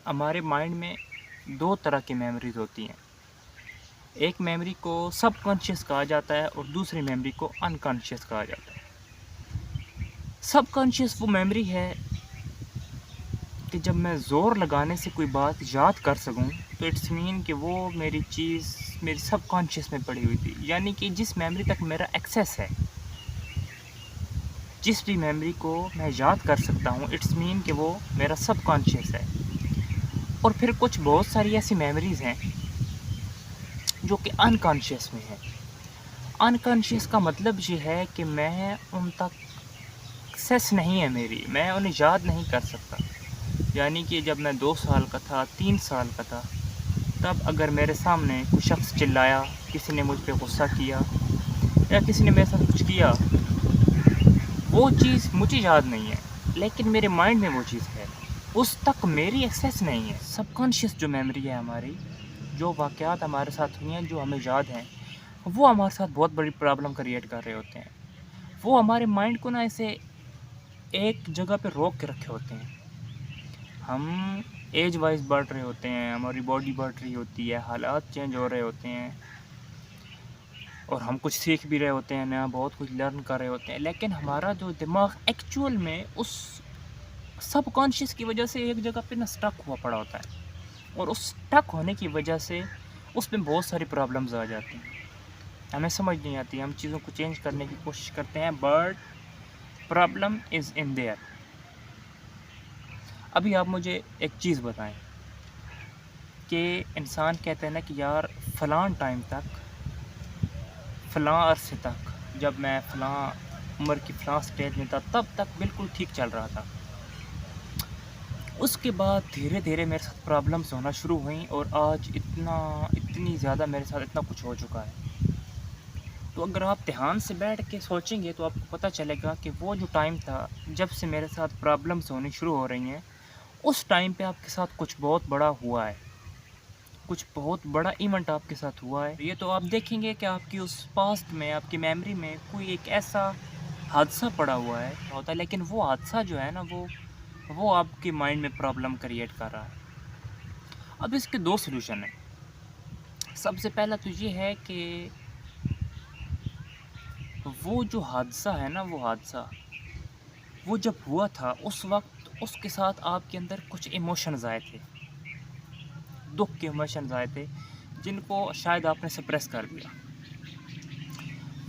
ہمارے مائنڈ میں دو طرح کی میموریز ہوتی ہیں. ایک میموری کو سب کانشیس کہا جاتا ہے اور دوسری میموری کو ان کانشیس کہا جاتا ہے. سب کانشیس وہ میموری ہے کہ جب میں زور لگانے سے کوئی بات یاد کر سکوں تو اٹس مین کہ وہ میری چیز میری سب کانشیس میں پڑی ہوئی تھی. یعنی کہ جس میموری تک میرا ایکسیس ہے، جس بھی میموری کو میں یاد کر سکتا ہوں، اٹس مین کہ وہ میرا سب کانشیس ہے. اور پھر کچھ بہت ساری ایسی میموریز ہیں جو کہ ان کانشیس میں ہیں. ان کانشیس کا مطلب یہ ہے کہ میں ان تک ایکسیس نہیں ہے میری، میں انہیں یاد نہیں کر سکتا. یعنی کہ جب میں 2 سال کا تھا، 3 سال کا تھا، تب اگر میرے سامنے کوئی شخص چلایا، کسی نے مجھ پہ غصہ کیا یا کسی نے میرے ساتھ کچھ کیا، وہ چیز مجھے یاد نہیں ہے لیکن میرے مائنڈ میں وہ چیز ہے، اس تک میری ایکسیس نہیں ہے. سب کانشیس جو میموری ہے ہماری، جو واقعات ہمارے ساتھ ہوئی ہیں جو ہمیں یاد ہیں، وہ ہمارے ساتھ بہت بڑی پرابلم کریٹ کر رہے ہوتے ہیں. وہ ہمارے مائنڈ کو ایسے ایک جگہ پہ روک کے رکھے ہوتے ہیں. ہم ایج وائز بڑھ رہے ہوتے ہیں، ہماری باڈی بڑھ رہی ہوتی ہے، حالات چینج ہو رہے ہوتے ہیں اور ہم کچھ سیکھ بھی رہے ہوتے ہیں، نیا بہت کچھ لرن کر رہے ہوتے ہیں. لیکن ہمارا جو دماغ ایکچول میں اس سب کانشیس کی وجہ سے ایک جگہ پہ سٹک ہوا پڑا ہوتا ہے، اور اس سٹک ہونے کی وجہ سے اس میں بہت ساری پرابلمز آ جاتی ہیں. ہمیں سمجھ نہیں آتی، ہم چیزوں کو چینج کرنے کی کوشش کرتے ہیں، but problem is in there. ابھی آپ مجھے ایک چیز بتائیں کہ انسان کہتے ہیں نا کہ یار فلاں ٹائم تک، فلاں عرصے تک، جب میں فلاں عمر کی فلاں سٹیج میں تھا تب تک بالکل ٹھیک چل رہا تھا. اس کے بعد دھیرے دھیرے میرے ساتھ پرابلمس ہونا شروع ہوئیں اور آج اتنی زیادہ میرے ساتھ اتنا کچھ ہو چکا ہے. تو اگر آپ دھیان سے بیٹھ کے سوچیں گے تو آپ کو پتہ چلے گا کہ وہ جو ٹائم تھا جب سے میرے ساتھ پرابلمس ہونی شروع ہو رہی ہیں، اس ٹائم پہ آپ کے ساتھ کچھ بہت بڑا ہوا ہے، کچھ بہت بڑا ایونٹ آپ کے ساتھ ہوا ہے. یہ تو آپ دیکھیں گے کہ آپ کی اس پاسٹ میں، آپ کی میموری میں کوئی ایک ایسا حادثہ پڑا ہوا ہے ہوتا ہے، لیکن وہ حادثہ جو ہے نا وہ آپ کے مائنڈ میں پرابلم کریٹ کر رہا ہے. اب اس کے 2 سلوشن ہیں. سب سے پہلا تو یہ ہے کہ وہ جو حادثہ ہے نا، وہ جب ہوا تھا اس وقت اس کے ساتھ آپ کے اندر کچھ ایموشنز آئے تھے، دکھ کے ایموشنز آئے تھے جن کو شاید آپ نے سپریس کر دیا.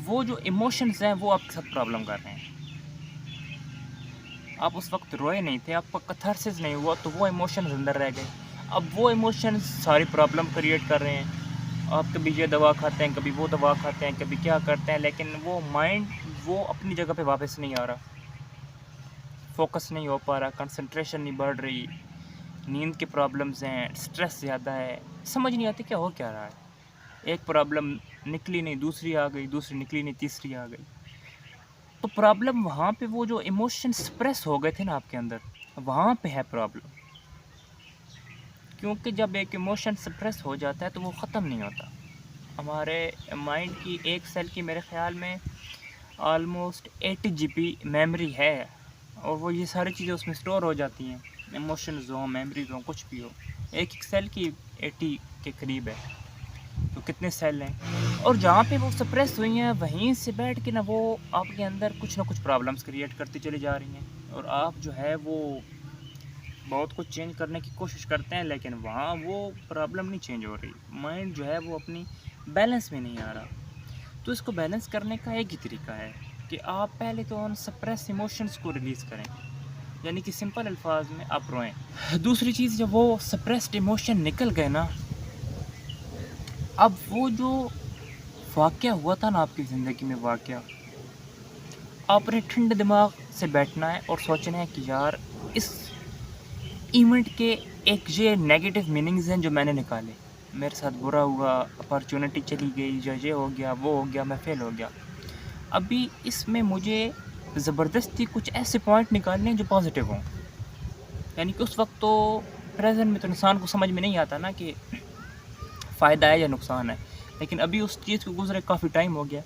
وہ جو ایموشنز ہیں وہ آپ کے ساتھ پرابلم کر رہے ہیں. آپ اس وقت روئے نہیں تھے، آپ کا کتھارسس نہیں ہوا، تو وہ ایموشنز اندر رہ گئے. اب وہ ایموشنز ساری پرابلم کریٹ کر رہے ہیں. آپ کبھی یہ دوا کھاتے ہیں، کبھی وہ دوا کھاتے ہیں، کبھی کیا کرتے ہیں، لیکن وہ مائنڈ وہ اپنی جگہ پہ واپس نہیں آ رہا، فوکس نہیں ہو پا رہا، کنسنٹریشن نہیں بڑھ رہی، نیند کے پرابلمز ہیں، سٹریس زیادہ ہے، سمجھ نہیں آتی کیا ہو کیا رہا ہے. ایک پرابلم نکلی نہیں، دوسری آ گئی، دوسری نکلی نہیں، تیسری آ گئی. تو پرابلم وہاں پہ وہ جو ایموشن سپریس ہو گئے تھے نا آپ کے اندر، وہاں پہ ہے پرابلم. کیونکہ جب ایک ایموشن سپریس ہو جاتا ہے تو وہ ختم نہیں ہوتا. ہمارے مائنڈ کی ایک سیل کی میرے خیال میں آلموسٹ 80 GB میموری ہے، اور وہ یہ ساری چیزیں اس میں سٹور ہو جاتی ہیں، ایموشنز ہوں، میموریز ہوں، کچھ بھی ہو. ایک سیل کی 80 کے قریب ہے، تو کتنے سیل ہیں، اور جہاں پہ وہ سپریس ہوئی ہیں وہیں سے بیٹھ کے نا وہ آپ کے اندر کچھ نہ کچھ پرابلمس کریٹ کرتی چلی جا رہی ہیں. اور آپ جو ہے وہ بہت کچھ چینج کرنے کی کوشش کرتے ہیں، لیکن وہاں وہ پرابلم نہیں چینج ہو رہی. مائنڈ جو ہے وہ اپنی بیلنس میں نہیں آ رہا. تو اس کو بیلنس کرنے کا ایک ہی طریقہ ہے کہ آپ پہلے تو ان سپریس ایموشنز کو ریلیز کریں، یعنی کہ سمپل الفاظ میں آپ روئیں. دوسری چیز، جب وہ سپریسڈ ایموشن نکل گئے نا، اب وہ جو واقعہ ہوا تھا نا آپ کی زندگی میں، آپ نے ٹھنڈے دماغ سے بیٹھنا ہے اور سوچنا ہے کہ یار اس ایونٹ کے ایک یہ نیگیٹو میننگز ہیں جو میں نے نکالے. میرے ساتھ برا ہوا، اپارچونٹی چلی گئی، یا یہ ہو گیا، وہ ہو گیا، میں فیل ہو گیا. ابھی اس میں مجھے زبردستی کچھ ایسے پوائنٹ نکالنے ہیں جو پازیٹیو ہوں. یعنی کہ اس وقت تو پریزنٹ میں تو انسان کو سمجھ میں نہیں آتا نا کہ فائدہ ہے یا نقصان ہے، لیکن ابھی اس چیز کو گزرے کافی ٹائم ہو گیا،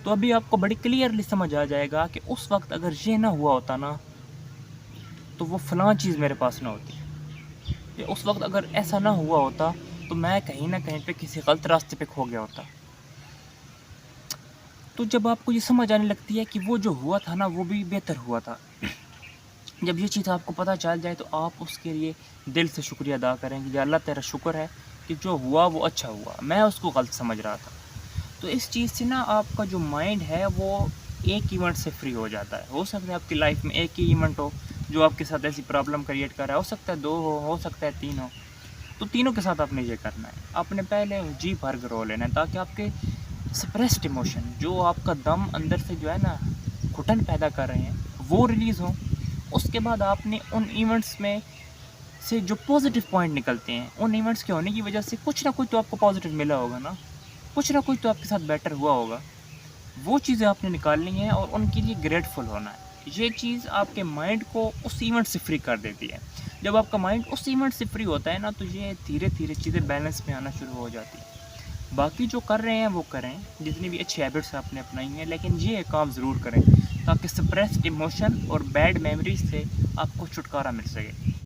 تو ابھی آپ کو بڑی کلیئرلی سمجھ آ جائے گا کہ اس وقت اگر یہ نہ ہوا ہوتا نا تو وہ فلاں چیز میرے پاس نہ ہوتی. کہ اس وقت اگر ایسا نہ ہوا ہوتا تو میں کہیں نہ کہیں پہ کسی غلط راستے پہ کھو گیا ہوتا. تو جب آپ کو یہ سمجھ آنے لگتی ہے کہ وہ جو ہوا تھا نا وہ بھی بہتر ہوا تھا، جب یہ چیز آپ کو پتہ چل جائے تو آپ اس کے لیے دل سے شکریہ ادا کریں کہ یا اللہ تیرا شکر ہے کہ جو ہوا وہ اچھا ہوا، میں اس کو غلط سمجھ رہا تھا. تو اس چیز سے نا آپ کا جو مائنڈ ہے وہ ایک ایونٹ سے فری ہو جاتا ہے. ہو سکتا ہے آپ کی لائف میں ایک ہی ایونٹ ہو جو آپ کے ساتھ ایسی پرابلم کریٹ کر رہا ہے، ہو سکتا ہے 2 ہو سکتا ہے 3 ہو. تو تینوں کے ساتھ آپ نے یہ کرنا ہے، آپ نے پہلے جی بھر کے رو لینا ہے تاکہ آپ کے سپریسڈ ایموشن جو آپ کا دم اندر سے جو ہے نا گھٹن پیدا کر رہے ہیں وہ ریلیز ہوں. اس کے بعد آپ نے ان ایونٹس میں سے جو پازیٹیو پوائنٹ نکلتے ہیں، ان ایونٹس کے ہونے کی وجہ سے کچھ نہ کچھ تو آپ کو پازیٹیو ملا ہوگا نا، کچھ نہ کچھ تو آپ کے ساتھ بیٹر ہوا ہوگا. وہ چیزیں آپ نے نکالنی ہیں اور ان کے لیے گریٹفل ہونا ہے. یہ چیز آپ کے مائنڈ کو اس ایونٹ سے فری کر دیتی ہے. جب آپ کا مائنڈ اس ایونٹ سے فری ہوتا ہے نا تو یہ دھیرے دھیرے چیزیں بیلنس میں آنا شروع ہو جاتی ہیں. باقی جو کر رہے ہیں وہ کریں، جتنی بھی اچھی ہیبٹس آپ نے اپنائی ہیں، لیکن یہ کام ضرور کریں تاکہ سپریسڈ ایموشن اور بیڈ میموریز سے آپ کو چھٹکارا مل سکے.